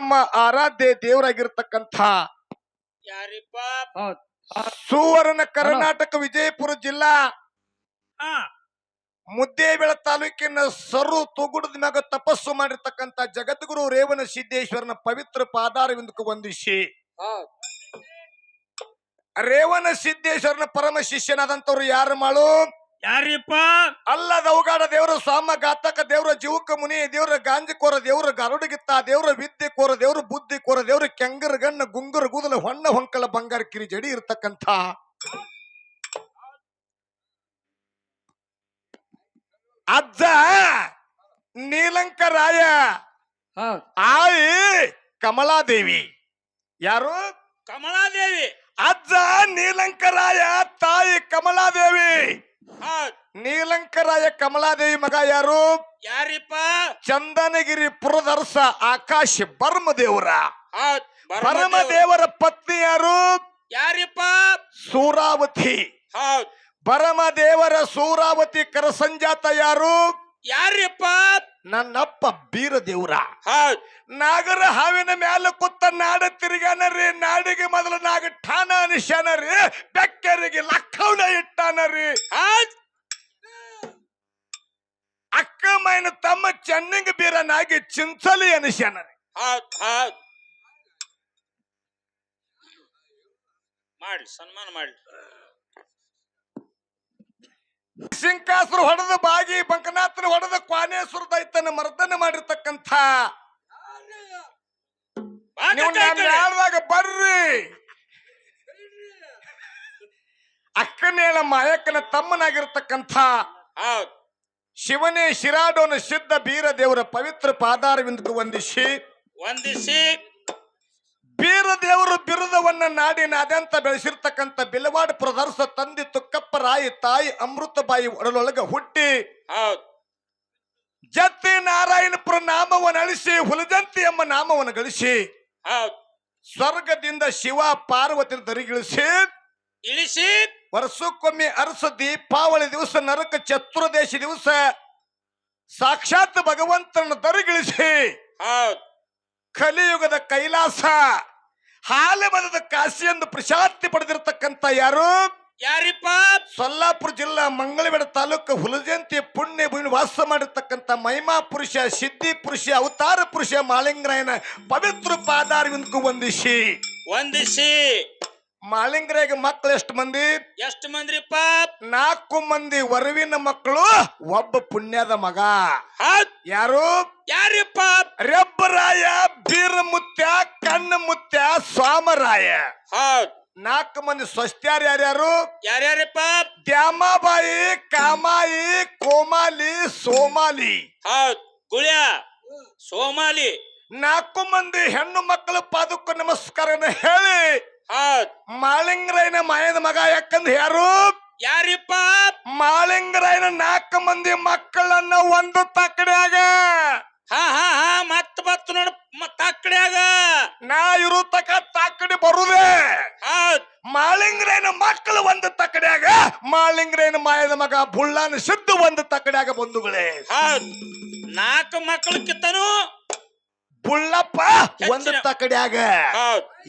ನಮ್ಮ ಆರಾಧ್ಯ ದೇವರಾಗಿರ್ತಕ್ಕಂಥ ಯಾರಿಪ್ಪ? ಸುವರ್ಣ ಕರ್ನಾಟಕ ವಿಜಯಪುರ ಜಿಲ್ಲಾ ಹಾ ಮುದ್ದೇಬೇಳ ತಾಲೂಕಿನ ಸರು ತುಗುಡದ ಮ್ಯಾಗ ತಪಸ್ಸು ಮಾಡಿರ್ತಕ್ಕಂಥ ಜಗದ್ಗುರು ರೇವಣ ಸಿದ್ದೇಶ್ವರನ ಪವಿತ್ರ ಪಾದಾರವಿಂದಕ್ಕೆ ವಂದಿಸಿ ರೇವಣ ಸಿದ್ದೇಶ್ವರನ ಪರಮ ಶಿಷ್ಯನಾದಂತವ್ರು ಯಾರು ಮಾಡು ಯಾರಿಪ್ಪ? ಅಲ್ಲದವಗಾಡ ದೇವರ ಸ್ವಾಮ ಘಾತಕ ದೇವರ ಜೀವಕ ಮುನಿ ದೇವರ ಗಾಂಜಿಕೋರ ದೇವರ ಗರುಡಗಿತ್ತ ದೇವರ ವಿದ್ಯೆ ಕೋರ ದೇವರ ಬುದ್ಧಿ ಕೋರ ದೇವರ ಕೆಂಗರ ಗಣ್ಣ ಗುಂಗುರ ಕೂದಲ ಹೊಣ್ಣ ಹೊಂಕಳ ಬಂಗಾರ ಕಿರಿ ಜಡಿ ಇರ್ತಕ್ಕಂಥ ಅಜ್ಜ ನೀಲಂಕರಾಯ ಆಯಿ ಕಮಲಾದೇವಿ. ಯಾರು? ಕಮಲಾದೇವಿ. ಅಜ್ಜ ನೀಲಂಕರಾಯ, ತಾಯಿ ಕಮಲಾದೇವಿ. ನೀಲಂಕರಾಯ ಕಮಲಾದೇವಿ ಮಗ ಯಾರು? ಯಾರಿಪ್ಪ? ಚಂದನಗಿರಿ ಪುರದರ್ಶ ಆಕಾಶ ಬರ್ಮದೇವರ. ಬರಮ ದೇವರ ಪತ್ನಿ ಯಾರು? ಯಾರಿಪ್ಪ? ಸೂರಾವತಿ. ಬರಮದೇವರ ಸೂರಾವತಿ ಕರಸಂಜಾತ ಯಾರು? ಯಾರಿಪ್ಪ? ನನ್ನಪ್ಪ ಬೀರದೇವ್ರ. ನಾಗರ ಹಾವಿನ ಮ್ಯಾಲ ಕುತ್ತ ನಾಡ ತಿರುಗಾನರಿ, ನಾಡಿಗೆ ಮೊದಲು ನಾಗ ಠಾಣ ಅನಿಸ್ಯಾನರಿ, ಬೆಕ್ಕರಿಗೆ ಲಕ್ಕವನ ಇಟ್ಟಾನರಿ. ಅಕ್ಕ ಮೈನ ತಮ್ಮ ಚೆನ್ನಂಗ ಬೀರನಾಗಿ ಚಿಂಚಲಿ ಅನಿಸ್ಯಾನರಿ. ಮಾಡ್ಲಿ, ಸನ್ಮಾನ ಮಾಡ್ಲಿ. ಸಿಂಕಾಸುರ ಹೊಡೆದ ಬಾಗಿ ಬಂಕನಾಥನ ಹೊಡೆದ ಕ್ವಾನೇಶ್ವರ ದೈತನ ಮರ್ದನ ಮಾಡಿರ್ತಕ್ಕಂಥ ನೀವು ಬರ್ರಿ. ಅಕ್ಕನೇಳ ಮಾಯಕ್ಕನ ತಮ್ಮನಾಗಿರ್ತಕ್ಕಂಥ ಶಿವನೇ ಶಿರಾಡೋನ ಸಿದ್ಧ ಬೀರ ದೇವರ ಪವಿತ್ರ ಪಾದಾರವಿಂದಕ್ಕೆ ವಂದಿಸಿ ಬೀರ ದೇವರು ಬಿರುದವನ್ನ ನಾಡಿನಾದ್ಯಂತ ಬೆಳೆಸಿರ್ತಕ್ಕಂಥ ಬಿಲವಾಡ ಪ್ರದರ್ಶ ತಂದೆ ತುಕ್ಕಪ್ಪ ರಾಯಿ, ತಾಯಿ ಅಮೃತಬಾಯಿ ಒಡಲೊಳಗ ಹುಟ್ಟಿ ಜತ್ತಿ ನಾರಾಯಣಪುರ ನಾಮವನ್ನು ಅಳಿಸಿ ಹುಲಜಂತಿ ಎಂಬ ನಾಮವನ್ನು ಗಳಿಸಿ ಸ್ವರ್ಗದಿಂದ ಶಿವ ಪಾರ್ವತಿ ದರಿಗಿಳಿಸಿ ವರ್ಷಕ್ಕೊಮ್ಮೆ ಅರಸ ದೀಪಾವಳಿ ದಿವಸ ನರಕ ಚತುರ್ದಶಿ ದಿವಸ ಸಾಕ್ಷಾತ್ ಭಗವಂತನ ದರಿಗಿಳಿಸಿ ಕಲಿಯುಗದ ಕೈಲಾಸ ಹಾಲೆ ಮದದ ಕಾಶಿ ಎಂದು ಪ್ರಶಾಂತಿ ಪಡೆದಿರತಕ್ಕಂತ ಯಾರು? ಯಾರಿಪ್ಪ? ಸೊಲ್ಲಾಪುರ ಜಿಲ್ಲಾ ಮಂಗಳವೇಡ ತಾಲೂಕು ಹುಲಜಂತಿ ಪುಣ್ಯ ಭೂಮಿ ವಾಸ ಮಾಡಿರ್ತಕ್ಕಂಥ ಮಹಿಮಾ ಪುರುಷ, ಸಿದ್ಧಿ ಪುರುಷ, ಅವತಾರ ಪುರುಷ ಮಾಳಿಂಗರಾಯನ ಪವಿತ್ರ ಪಾದಾರವಿಂದಕ್ಕೂ ವಂದಿಸಿ ಮಾಳಿಂಗರಾಯಗೆ ಮಕ್ಕಳು ಎಷ್ಟು ಮಂದಿ? ಎಷ್ಟು ಮಂದಿಪ್ಪ? 4 ಮಂದಿ ವರವಿನ ಮಕ್ಕಳು, ಒಬ್ಬ ಪುಣ್ಯದ ಮಗ. ಯಾರು? ಯಾರಿಪ್ಪ? ರೆಬ್ಬರಾಯ, ಬೀರಮುತ್ಯ, ಕಣ್ಣಮುತ್ಯ, ಸ್ವಾಮರಾಯ. 4 ಮಂದಿ ಸ್ವಸ್ತ್ಯಾರ ಯಾರ್ಯಾರು? ಯಾರ್ಯಾರಿಪ್ಪ? ದ್ಯಾಮಾಬಾಯಿ, ಕಾಮಾಯಿ, ಕೋಮಾಲಿ, ಸೋಮಾಲಿ. ಗುಳ್ಯ ಸೋಮಾಲಿ. 4 ಮಂದಿ ಹೆಣ್ಣು ಮಕ್ಕಳ ಪಾದಕ್ಕೂ ನಮಸ್ಕಾರನ ಹೇಳಿ ಮಾಳಿಂಗರಾಯನ ಮಾಯದ ಮಗ ಯಾಕಂದ್ರೆ ಯಾರು? ಯಾರಿಪ್ಪ? ಮಾಳಿಂಗರಾಯನ 4 ಮಂದಿ ಮಕ್ಕಳನ್ನ ಒಂದು ತಕ್ಕಡ್ಯಾಗ ಮತ್ತ ನೋಡ ತಕ್ಕಡ್ಯಾಗ ನಾ ಇರು ತಕ ತಕ್ಕಡಿ ಬರುದೇ. ಮಾಳಿಂಗರಾಯನ ಮಕ್ಕಳು ಒಂದು ತಕ್ಕಡ್ಯಾಗ ಮಾಳಿಂಗರಾಯನ ಮಾಯದ ಮಗ ಬುಳ್ಳಾನ ಸಿದ್ಧ ಒಂದು ತಕ್ಕಡ್ಯಾಗ ಬಂಧುಗಳೇ. 4 ಮಕ್ಕಳು ಕಿತ್ತನು ಬುಳ್ಳಪ್ಪ ಒಂದು ತಕ್ಕಡ್ಯಾಗ.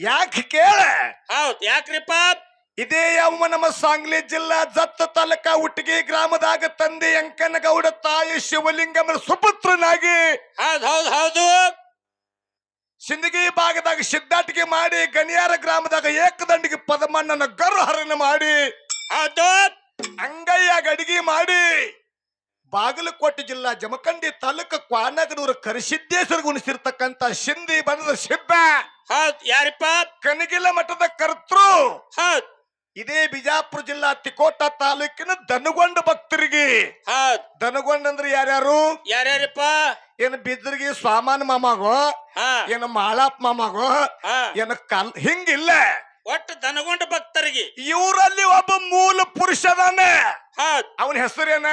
ಯಾಕೆ ಕೇಳ? ಯಾಕ್ರಿಪ್ಪ? ಇದೇ ಯಾವ ನಮ್ಮ ಸಾಂಗ್ಲಿ ಜಿಲ್ಲಾ ಜತ್ತ ತಾಲೂಕ ಉಟ್ಟಿಗೆ ಗ್ರಾಮದಾಗ ತಂದೆ ಅಂಕನಗೌಡ, ತಾಯಿ ಶಿವಲಿಂಗಮ್ಮನ ಸುಪುತ್ರನಾಗಿ ಹೌದು ಸಿಂದಗಿ ಭಾಗದಾಗ ಸಿದ್ಧಾಟಿಗೆ ಮಾಡಿ ಗಣಿಯಾರ ಗ್ರಾಮದಾಗ ಏಕದಂಡಿಗೆ ಪದಮಣ್ಣನ ಗರ್ಹರಣ ಮಾಡಿ ಅಂಗಯ್ಯಾಗ ಅಡಿಗೆ ಮಾಡಿ ಬಾಗಲಕೋಟೆ ಜಿಲ್ಲಾ ಜಮಖಂಡಿ ತಾಲೂಕು ಕ್ವಾನಗನೂರು ಕರಿಸಿದ್ದೇಶ್ವರ ಉಣಿಸಿರ್ತಕ್ಕಂಥ ಸಿಂಧಿ ಬಣದ ಸಿದ್ಧ. ಯಾರಿಪ್ಪ? ಕನಗಿಲ ಮಠದ ಕರ್ತೃ. ಇದೇ ಬಿಜಾಪುರ ಜಿಲ್ಲಾ ತಿಕೋಟ ತಾಲೂಕಿನ ದನಗೊಂಡ ಭಕ್ತರಿಗೆ. ದನಗೊಂಡ ಅಂದ್ರೆ ಯಾರ್ಯಾರು? ಯಾರ್ಯಾರಿಪ್ಪ? ಏನ್ ಬಿದ್ರಿಗೆ ಸ್ವಾಮಾನ ಮಾಮಾಗೋ, ಏನ ಮಾಳಪ್ಪ ಮಾಮಾಗೋ, ಏನ ಹಿಂಗಿಲ್ಲ, ಒಟ್ಟು ದನಗೊಂಡ ಭಕ್ತರಿಗೆ. ಇವರಲ್ಲಿ ಒಬ್ಬ ಮೂಲ ಪುರುಷ ಅದಾನೆ. ಅವನ ಹೆಸರೇನ?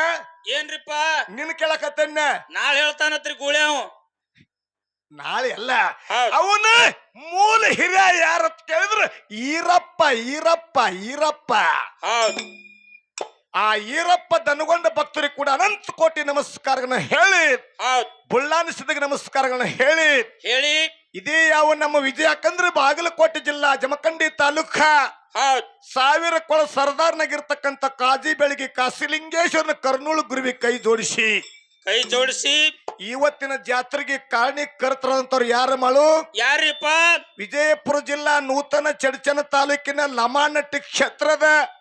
ಏನ್ರಿಪ್ಪ? ನಿನ್ ಕೇಳಕತ್ತನ್ನ. ನಾಳೆ ಹೇಳ್ತಾನತ್ರಿ ಗೂಳಿ. ಅವ ನಾಳೆ ಅಲ್ಲ, ಅವನ ಮೂಲ ಹಿರಿಯ ಯಾರತ್ ಕೇಳಿದ್ರ ಈರಪ್ಪ. ಆ ಈರಪ್ಪ ದನಗೊಂಡ ಭಕ್ತರಿಗೆ ಕೂಡ ಅನಂತ ಕೋಟಿ ನಮಸ್ಕಾರಗಳನ್ನ ಹೇಳಿ ಹೌದ್ ಬುಳ್ಳಾನ ಸಿದ್ಧಗೆ ನಮಸ್ಕಾರಗಳನ್ನ ಹೇಳಿ ಹೇಳಿ ಇದೇ ಯಾವ ನಮ್ಮ ವಿಜಯ ಯಾಕಂದ್ರೆ ಬಾಗಲಕೋಟೆ ಜಿಲ್ಲಾ ಜಮಖಂಡಿ ತಾಲೂಕ ಹೌದ್ ಸಾವಿರ ಕೊಳ ಸರ್ದಾರ್ನಾಗಿರ್ತಕ್ಕಂಥ ಕಾಜಿ ಬೆಳಗಿ ಕಾಶಿಲಿಂಗೇಶ್ವರನ ಕರ್ನೂಳು ಗುರುವಿ ಕೈ ಜೋಡಿಸಿ ಕೈ ಜೋಡಿಸಿ ಇವತ್ತಿನ ಜಾತ್ರೆಗೆ ಕಾರಣೀಕರ್ತರಂತವ್ರು ಯಾರ ಮಾಡು ಯಾರಿಪ್ಪ ವಿಜಯಪುರ ಜಿಲ್ಲಾ ನೂತನ ಚಡಚನ ತಾಲೂಕಿನ ಲಮಾನಟ್ಟಿ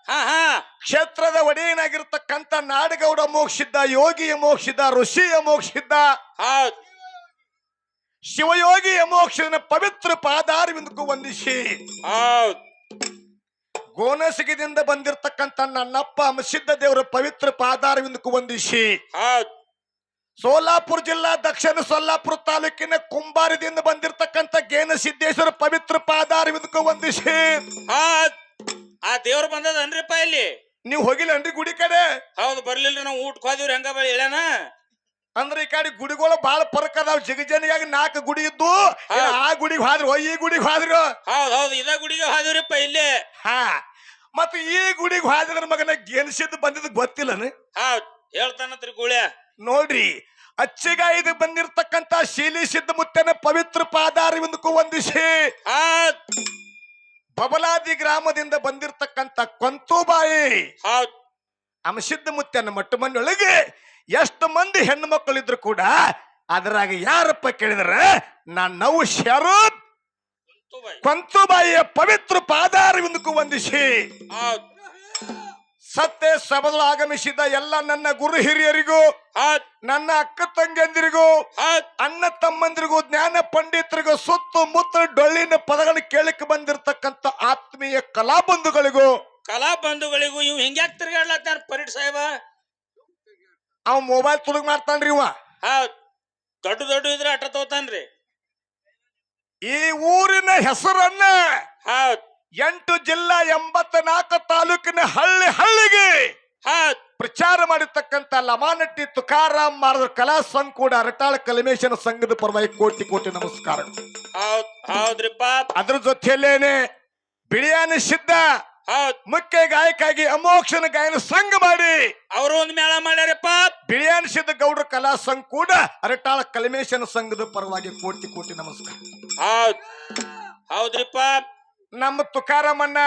ಹಾ ಕ್ಷೇತ್ರದ ಒಡೆಯನಾಗಿರ್ತಕ್ಕಂಥ ನಾಡಗೌಡ ಮೋಕ್ಷಿದ್ದ ಯೋಗಿಯ ಮೋಕ್ಷಿದ್ದ ಋಷಿಯ ಮೋಕ್ಷಿದ್ದ ಹೌದ್ ಶಿವಯೋಗಿಯ ಮೋಕ್ಷನ ಪವಿತ್ರ ಪಾದಾರವಿಂದಕ್ಕೂ ವಂದಿಸಿ ಹೌದ್ ಗೋನಸಿಗಿದಿಂದ ಬಂದಿರತಕ್ಕಂಥ ನನ್ನಪ್ಪ ಅಮಸಿದ್ದ ದೇವರ ಪವಿತ್ರ ಪಾದಾರವಿಂದಕ್ಕೂ ವಂದಿಸಿ ಹೌದ್ ಸೋಲಾಪುರ ಜಿಲ್ಲಾ ದಕ್ಷಿಣ ಸೊಲ್ಲಾಪುರ ತಾಲೂಕಿನ ಕುಂಬಾರದಿಂದ ಬಂದಿರತಕ್ಕಂಥ ಗೇನ ಸಿದ್ದೇಶ್ವರ ಪವಿತ್ರ ಪಾದಾರವಿಂದಕ್ಕೂ ವಂದಿಸಿ ಹೌದ್ ಆ ದೇವ್ರ ಬಂದದನ್ರಿಪ್ಪ ಇಲ್ಲಿ ನೀವು ಹೋಗಿಲ್ಲನ್ರಿ ಗುಡಿ ಕಡೆ ಹೌದು ಬರ್ಲಿಲ್ರಿ ನಾವು ಊಟಕ್ಕೆ ಹೋದಿವ್ರಿ ಹಂಗ ಬಳಿ ಹೇಳ್ಯಾನ ಅಂದ್ರೆ ಈ ಕಡೆ ಗುಡಿಗಳು ಬಾಳ ಫರಕ್ ಅದಾವ ಜಿಗಜನಿಗಾಗಿ 4 ಗುಡಿ ಇದ್ದು ಆ ಗುಡಿಗೆ ಹೋದ್ರು ಈ ಗುಡಿಗೆ ಹೋದ್ರು ಹೌದ್ ಇದ ಗುಡಿಗೆ ಹೋದಿವ್ರಿಪ್ಪ ಇಲ್ಲಿ ಹಾ ಮತ್ತ ಈ ಗುಡಿಗೆ ಹೋದ್ರ ಮಗನ ಗೆನ್ಸಿದ್ದು ಬಂದಿದ್ದು ಗೊತ್ತಿಲ್ಲನ ಹೌದ್ ಹೇಳ್ತಾನತ್ರಿ ಗುಳ್ಯ ನೋಡ್ರಿ ಅಚ್ಚಿಗಾಯ್ದು ಬಂದಿರತಕ್ಕಂತ ಶೀಲಿ ಸಿದ್ಧ ಮುತ್ತನ ಪವಿತ್ರ ಪಾದಾರವಿಂದಕ್ಕೂ ವಂದಿಸಿ ಹೌದ್ ಬಬಲಾದಿ ಗ್ರಾಮದಿಂದ ಬಂದಿರತಕ್ಕಂತ ಕೊಂತುಬಾಯಿ ಹೌದ್ ಅಮಸಿದ್ಧ ಮುತ್ತನ ಮಟ್ಟ ಮಣ್ಣೊಳಗೆ ಎಷ್ಟು ಮಂದಿ ಹೆಣ್ಣು ಮಕ್ಕಳಿದ್ರು ಕೂಡ ಅದರಾಗ ಯಾರಪ್ಪ ಕೇಳಿದ್ರ ನಾವು ಶರತ್ ಕೊಂತುಬಾಯಿಯ ಪವಿತ್ರ ಪಾದಾರವಿಂದಕ್ಕೂ ವಂದಿಸಿ ಹೌದ್ ಸತ್ಯ ಸಬಲು ಆಗಮಿಸಿದ ಎಲ್ಲ ನನ್ನ ಗುರು ಹಿರಿಯರಿಗೂ ಹೌದ್ ನನ್ನ ಅಕ್ಕ ತಂಗಿಯಂದಿರಿಗೂ ಹೌದ್ ಅಣ್ಣ ತಮ್ಮಂದಿರಿಗೂ ಜ್ಞಾನ ಪಂಡಿತರಿಗೂ ಸುತ್ತು ಮುತ್ತ ಡೊಳ್ಳಿನ ಪದಗಳು ಕೇಳಕ್ಕೆ ಬಂದಿರತಕ್ಕಂತ ಆತ್ಮೀಯ ಕಲಾಬಂಧುಗಳಿಗೂ ಕಲಾ ಬಂಧುಗಳಿಗೂ ಇವ್ ಹಿಂಗ್ಯಾಕ್ ತಿರ್ಗಾಡ್ಲತ್ತಾನ ಪರೀಡ್ ಸಾಹೇಬ ಅವ ಮೊಬೈಲ್ ತುಳುಗ್ ಮಾಡ್ತಾನ್ರಿ ಇವ ಹೌದ್ ದೊಡ್ಡ ಇದ್ರ ಅಟ ತಗೋತಾನ್ರಿ ಈ ಊರಿನ ಹೆಸರನ್ನ ಹೌದ್ 8 ಜಿಲ್ಲಾ 84 ತಾಲೂಕಿನ ಹಳ್ಳಿಗೆ ಹೌದ್ ಪ್ರಚಾರ ಮಾಡಿರ್ತಕ್ಕಂಥ ಲಮಾನಟ್ಟಿ ತುಕಾರಾಮ್ ಮಾರದ ಕಲಾ ಸಂಘ ಕೂಡ ಅರಟಾಳ ಕಲಮೇಶನ ಸಂಘದ ಪರವಾಗಿ ಕೋಟಿ ಕೋಟಿ ನಮಸ್ಕಾರ ಹೌದ್ರಿಪ್ಪ ಅದ್ರ ಜೊತೆಯಲ್ಲೇನೆ ಬಿಳಿಯಾನಿ ಸಿದ್ಧ ಹೌದ್ ಮುಖ್ಯ ಗಾಯಕಾಗಿ ಅಮೋಕ್ಷನ ಗಾಯನ ಸಂಘ ಮಾಡಿ ಅವರು ಒಂದ್ ಮೇಳ ಮಾಡ್ಯಾರಪ್ಪ ಬಿಳಿಯಾನಿ ಸಿದ್ಧ ಗೌಡ್ರ ಕಲಾ ಸಂಘ ಕೂಡ ಅರಟಾಳ ಕಲಮೇಶನ ಸಂಘದ ಪರವಾಗಿ ಕೋಟಿ ಕೋಟಿ ನಮಸ್ಕಾರ ಹೌದ್ರಿಪ್ಪ ನಮ್ಮ ತುಕಾರಾಮಣ್ಣ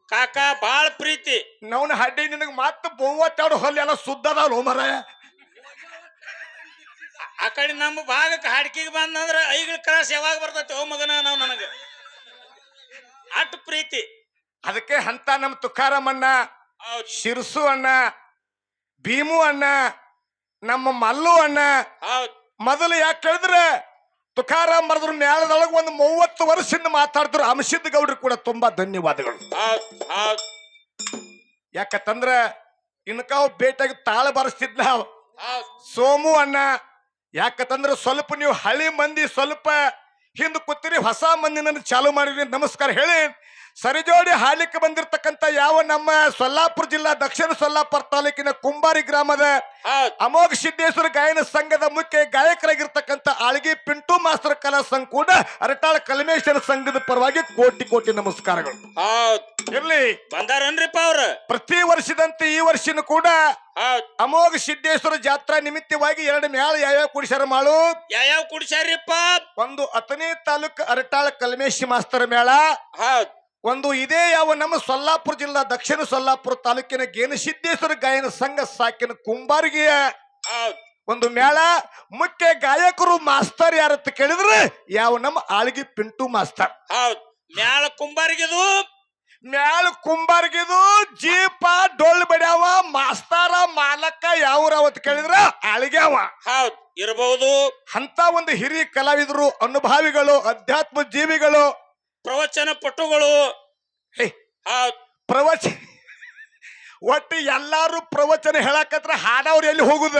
ಕಾಕ ಬಾಳ ಪ್ರೀತಿ ನವನ ಹಡ್ಡಿ ನಿನಗ ಮತ್ತ 32 ಹೊಲ ಎಲ್ಲ ಸುದ್ದದಾವ ಮರಾಯ ಆ ಕಡೆ ನಮ್ಮ ಭಾಗಕ್ಕೆ ಹಾಡ್ಕಿಗೆ ಬಂದಂದ್ರ ಐಗಳ ಕ್ರಾಸ್ ಯಾವಾಗ ಬರ್ತೈತಿ ಓ ಮಗನ ನಾವ್ ನನಗ ಅಟ್ ಪ್ರೀತಿ ಅದಕ್ಕೆ ಅಂತ ನಮ್ಮ ತುಕಾರಾಮಣ್ಣ ಶಿರ್ಸು ಅಣ್ಣ ಭೀಮು ಅಣ್ಣ ನಮ್ಮ ಮಲ್ಲು ಅಣ್ಣ ಹೌದ್ ಮೊದಲು ಯಾಕೆ ಕೇಳಿದ್ರೆ ತುಕಾರಾಮ್ ಮರದ್ರ ನ್ಯಾಯದೊಳಗೆ ಒಂದು 30 ವರ್ಷದಿಂದ ಮಾತಾಡಿದ್ರು ಅಮಸಿದ್ದ ಗೌಡ್ರು ಕೂಡ ತುಂಬಾ ಧನ್ಯವಾದಗಳು ಯಾಕಂದ್ರ ಇನ್ಕಾವ್ ಭೇಟಿಯಾಗಿ ತಾಳ ಬರೆಸ್ತಿದ್ಲ ಸೋಮು ಅಣ್ಣ ಯಾಕಂದ್ರ ಸ್ವಲ್ಪ ನೀವು ಹಳಿ ಮಂದಿ ಸ್ವಲ್ಪ ಹಿಂದ್ ಕೂತಿರಿ ಹೊಸ ಮಂದಿ ನನ್ನ ಚಾಲು ಮಾಡಿರಿ ನಮಸ್ಕಾರ ಹೇಳಿ ಸರಿಜೋಡಿ ಹಾಲಿಕ್ಕೆ ಬಂದಿರತಕ್ಕಂತ ಯಾವ ನಮ್ಮ ಸೊಲ್ಲಾಪುರ ಜಿಲ್ಲಾ ದಕ್ಷಿಣ ಸೊಲ್ಲಾಪುರ ತಾಲೂಕಿನ ಕುಂಬಾರಿ ಗ್ರಾಮದ ಅಮೋಘ ಸಿದ್ದೇಶ್ವರ ಗಾಯನ ಸಂಘದ ಮುಖ್ಯ ಗಾಯಕರಾಗಿರ್ತಕ್ಕಂಥ ಆಳ್ಗಿ ಪಿಂಟು ಮಾಸ್ಟರ್ ಕಲಾ ಸಂಘ ಕೂಡ ಅರಟಾಳ ಕಲಮೇಶ್ವರ ಸಂಘದ ಪರವಾಗಿ ಕೋಟಿ ಕೋಟಿ ನಮಸ್ಕಾರಗಳು ಇರ್ಲಿ ಬಂದಾರನ್ರಿಪ್ಪ ಅವ್ರ ಪ್ರತಿ ವರ್ಷದಂತೆ ಈ ವರ್ಷನೂ ಕೂಡ ಅಮೋಘ ಸಿದ್ದೇಶ್ವರ ಜಾತ್ರಾ ನಿಮಿತ್ತವಾಗಿ 2 ಮೇಳ ಯಾವ್ಯಾವ ಕುಡಿಸ್ಯಾರ ಮಾಡು ಯಾವ ಕುಡಿಸ್ಯಾರಿಪ್ಪ ಒಂದು ಅತನೇ ತಾಲೂಕು ಅರಟಾಳ ಕಲಮೇಶಿ ಮಾಸ್ತರ ಮೇಳ ಒಂದು ಇದೇ ಯಾವ ನಮ್ಮ ಸೊಲ್ಲಾಪುರ ಜಿಲ್ಲಾ ದಕ್ಷಿಣ ಸೊಲ್ಲಾಪುರ ತಾಲೂಕಿನ ಗೇನಸಿದ್ದೇಶ್ವರ ಗಾಯನ ಸಂಘ ಸಾಕಿನ ಕುಂಬಾರಿಗೆಯ ಒಂದು ಮೇಳ ಮುಖ್ಯ ಗಾಯಕರು ಮಾಸ್ತರ್ ಯಾರತ್ತ ಕೇಳಿದ್ರೆ ಯಾವ ನಮ್ಮ ಆಳ್ಗಿ ಪಿಂಟು ಮಾಸ್ತರ್ ಮ್ಯಾಳ ಕುಂಬಾರಿಗೆದು ಮ್ಯಾಲ ಕುಂಬಾರ್ಗಿದು ಜೀಪ ಡೊಳ್ಳು ಬಡ್ಯಾವ ಮಾಸ್ತಾರ ಮಾಲಕ ಯಾವ್ರ ಅವತ್ ಕೇಳಿದ್ರ ಆಳ್ಗ್ಯಾವ ಇರಬಹುದು ಅಂತ ಒಂದು ಹಿರಿಯ ಕಲಾವಿದರು ಅನುಭಾವಿಗಳು ಅಧ್ಯಾತ್ಮ ಜೀವಿಗಳು ಪ್ರವಚನ ಪಟುಗಳು ಪ್ರವಚನ ಒಟ್ಟು ಎಲ್ಲಾರು ಪ್ರವಚನ ಹೇಳಕತ್ರ ಹಾಡವ್ರು ಎಲ್ಲಿ ಹೋಗುದ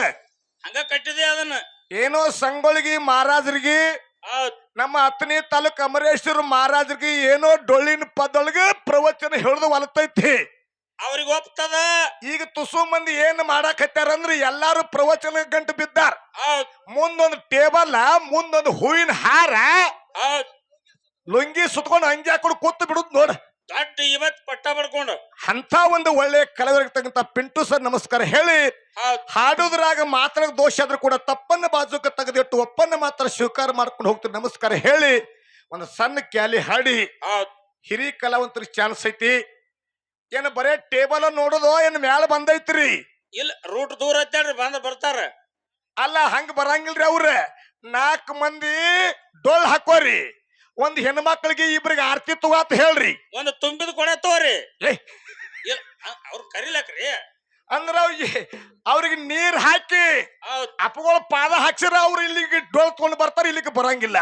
ಹಂಗ ಕಟ್ಟಿದೆ ಅದನ್ನ ಏನೋ ಸಂಗೊಳ್ಗಿ ಮಹಾರಾಜರಿಗೆ ನಮ್ಮ 10ನೇ ತಾಲೂಕು ಅಮರೇಶ್ವರ ಮಹಾರಾಜರಿಗೆ ಏನೋ ಡೊಳ್ಳಿನ ಪದೊಳಗ ಪ್ರವಚನ ಹೇಳದು ಹೊಲತೈತಿ ಅವ್ರಿಗೆ ಒಪ್ತದ ಈಗ ತುಸು ಮಂದಿ ಏನ್ ಮಾಡಾಕತ್ತಾರಂದ್ರ ಎಲ್ಲಾರು ಪ್ರವಚನ ಗಂಟು ಬಿದ್ದಾರ ಮುಂದೊಂದು ಟೇಬಲ್ ಮುಂದೊಂದು ಹೂವಿನ ಹಾರ ಲುಂಗಿ ಸುತ್ಕೊಂಡು ಅಂಗಿ ಹಾಕೊಂಡು ಕೂತು ಬಿಡುದ್ ನೋಡ ದೊಡ್ಡ ಇವತ್ ಪಟ್ಟ ಪಡ್ಕೊಂಡು ಅಂತ ಒಂದು ಒಳ್ಳೆ ಕಲಾವಿದರಾಗಿರ್ತಕ್ಕಂಥ ಪಿಂಟು ಸರ್ ನಮಸ್ಕಾರ ಹೇಳಿ ಹೌದ್ ಹಾಡೋದ್ರಾಗ ಮಾತ್ರ ದೋಷ ಆದ್ರೂ ಕೂಡ ತಪ್ಪನ್ನ ಬಾಜುಕ ತೆಗೆದಿಟ್ಟು ಒಪ್ಪನ್ನ ಮಾತ್ರ ಸ್ವೀಕಾರ ಮಾಡ್ಕೊಂಡು ಹೋಗ್ತಾರೆ ನಮಸ್ಕಾರ ಹೇಳಿ ಒಂದು ಸಣ್ಣ ಕ್ಯಾಲಿ ಹಾಡಿ ಹೌದ್ ಹಿರಿ ಕಲಾವಂತರಿಗೆ ಚಾನ್ಸ್ ಐತಿ ಏನ್ ಬರೇ ಟೇಬಲ್ ನೋಡೋದು ಏನ್ ಮ್ಯಾಲ ಬಂದೈತ್ರಿ ಇಲ್ಲ ರೂಟ್ ದೂರ ಐತೇಳ್ರಿ ಬರ್ತಾರ ಅಲ್ಲ ಹಂಗ ಬರಂಗಿಲ್ರಿ ಅವ್ರ 4 ಮಂದಿ ಡೊಳ್ ಹಾಕೋರಿ ಒಂದ್ ಹೆಣ್ಮಕ್ಳಿಗೆ ಇಬ್ರಿಗೆ ಆರ್ತಿ ತಗೋತ್ ಹೇಳ್ರಿ ಒಂದು ತುಂಬಿದ ಕೊಡೆ ತೋರಿ ಏ, ಇಲ್ಲ ಅವ್ರ ಕರಿಲಕ್ರಿ ಅಂದ್ರ ಅವ್ರಿಗೆ ನೀರ್ ಹಾಕಿ ಹೌದ್ ಅಪ್ಪಗಳ ಪಾದ ಹಾಕ್ಸಿರ ಅವ್ರು ಇಲ್ಲಿಗೆ ಡೊಳ್ ತಗೊಂಡ್ ಬರ್ತಾರ ಇಲ್ಲಿಗೆ ಬರಂಗಿಲ್ಲ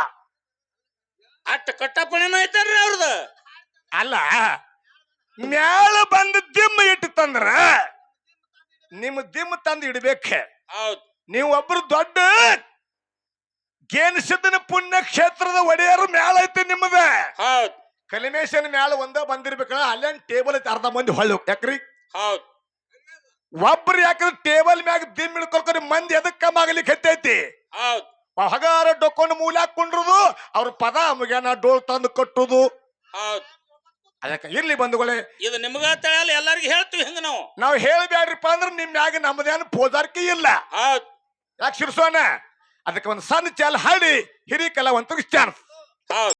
ಅಟ್ಟ ಕಟ್ಟಪ್ಪಣೆನ ಐತಾರ್ರಿ ಅವ್ರದ ಅಲ್ಲ ಮ್ಯಾಲ ಬಂದ ದಿಮ್ಮ ಇಟ್ಟಂದ್ರ ನಿಮ್ ದಿಮ್ಮ ತಂದು ಇಡ್ಬೇಕ ಹೌದ್ ನೀವು ಒಬ್ರು ದೊಡ್ಡ ಗೇನಿಸಿದ್ದನ ಪುಣ್ಯ ಕ್ಷೇತ್ರದ ಒಡೆಯರು ಮ್ಯಾಲ ಐತಿ ನಿಮ್ಮದ ಹೌದ್ ಕಲಿಮೇಶನ್ ಮ್ಯಾಲ ಒಂದ ಬಂದಿರ್ಬೇಕಲ್ಲ ಅಲ್ಲೇನ್ ಟೇಬಲ್ ಐತಿ ಅರ್ಧ ಮಂದಿ ಹೊಳ್ಳು ಯಾಕ್ರಿ ಹೌದ್ ಒಬ್ರು ಯಾಕಂದ್ರೆ ಟೇಬಲ್ ಮ್ಯಾಗ ದಿಮ್ ಇಡ್ಕೊಳ್ಕೊರಿ ಮಂದಿ ಎದಕ್ ಕಮ್ಮ ಆಗ್ಲಿಕ್ಕೆ ಹತ್ತೈತಿ ಹೌದ್ ಹಗಾರ ಡೊಕ್ಕೊಂಡು ಮೂಲೆ ಹಾಕೊಂಡ್ರುದು ಅವ್ರ ಪದ ಮುಗ್ಯಾನ ಡೋಲ್ ತಂದು ಕಟ್ಟುದು ಹೌದ್ ಅದಕ್ಕೆ ಇರ್ಲಿ ಬಂಧುಗಳೇ ಇದು ನಿಮ್ಗ ತಿಳಿಯಲ್ಲ ಎಲ್ಲಾರ್ಗಿ ಹೇಳ್ತೀವಿ ಹಿಂಗ ನಾವು ಹೇಳ್ಬ್ಯಾಡ್ರಿಪ್ಪ ಅಂದ್ರೆ ನಿಮ್ ಮ್ಯಾಗ ನಮ್ಮದೇನು ಪೋಜಾರ್ಕಿ ಇಲ್ಲ ಹೌದ್ ಯಾಕೆ ಶಿರ್ಸೋಣ ಅದಕ್ಕೆ ಒಂದು ಸಣ್ಣ ಚಾಲ್ ಹಾಡಿ ಹಿರಿ ಕಲಾವಂತರಿಗೆ ಚಾನ್ಸ್ ಹೌದ್